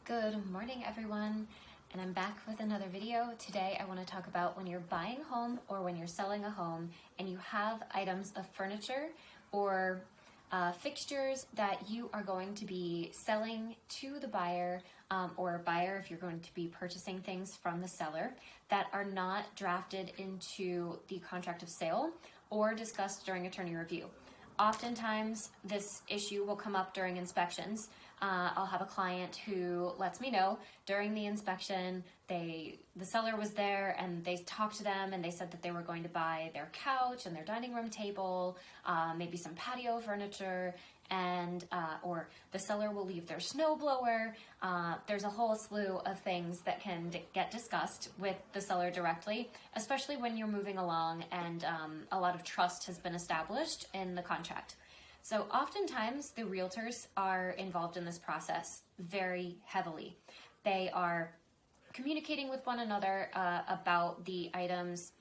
Good morning, everyone, and I'm back with another video. Today I want to talk about when you're buying a home or when you're selling a home and you have items of furniture or fixtures that you are going to be selling to the buyer or buyer if you're going to be purchasing things from the seller that are not drafted into the contract of sale or discussed during attorney review. Oftentimes, this issue will come up during inspections. I'll have a client who lets me know during the inspection, the seller was there and they talked to them and they said that they were going to buy their couch and their dining room table, maybe some patio furniture, and or the seller will leave their snowblower. There's a whole slew of things that can get discussed with the seller directly, especially when you're moving along and a lot of trust has been established in the contract. So oftentimes the realtors are involved in this process very heavily. They are communicating with one another about the items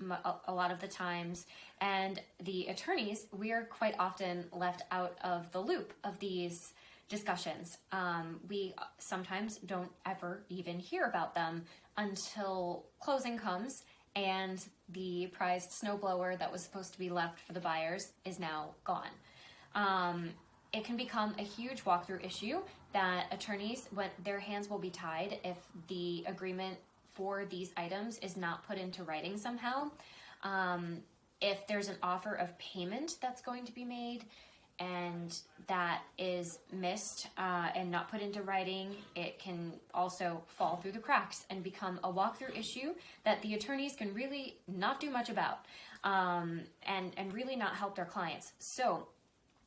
a lot of the times, and the attorneys, we are quite often left out of the loop of these discussions. We sometimes don't ever even hear about them until closing comes and the prized snowblower that was supposed to be left for the buyers is now gone. It can become a huge walkthrough issue that attorneys, their hands will be tied if the agreement for these items is not put into writing somehow. If there's an offer of payment that's going to be made and that is missed and not put into writing, it can also fall through the cracks and become a walkthrough issue that the attorneys can really not do much about and really not help their clients. So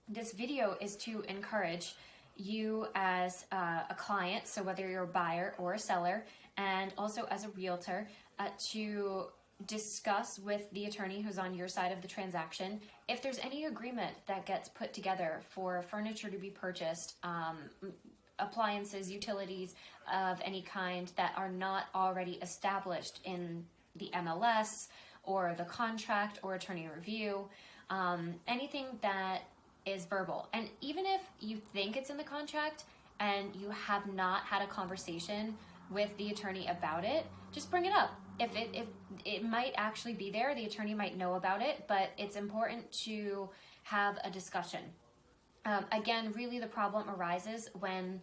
this video is to encourage you as a client, so whether you're a buyer or a seller, and also as a realtor, to discuss with the attorney who's on your side of the transaction if there's any agreement that gets put together for furniture to be purchased, appliances, utilities of any kind that are not already established in the MLS or the contract or attorney review, anything that is verbal. And even if you think it's in the contract and you have not had a conversation with the attorney about it, just bring it up. If it might actually be there, the attorney might know about it, but it's important to have a discussion. Again, really the problem arises when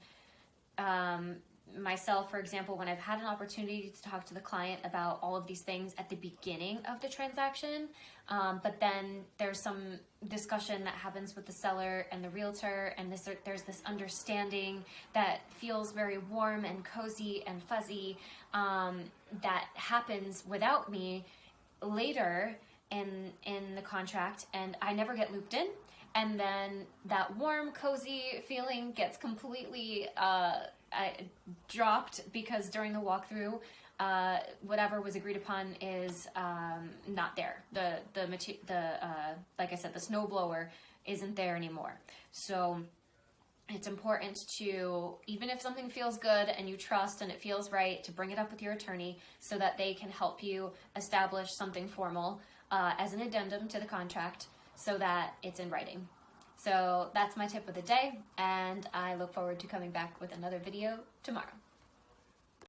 myself, for example, when I've had an opportunity to talk to the client about all of these things at the beginning of the transaction, but then there's some discussion that happens with the seller and the realtor, and there's this understanding that feels very warm and cozy and fuzzy that happens without me later in the contract, and I never get looped in. And then that warm, cozy feeling gets completely dropped because during the walkthrough, whatever was agreed upon is not there. Like I said, the snowblower isn't there anymore. So it's important to, even if something feels good and you trust and it feels right, to bring it up with your attorney so that they can help you establish something formal as an addendum to the contract so that it's in writing. So that's my tip of the day, and I look forward to coming back with another video tomorrow.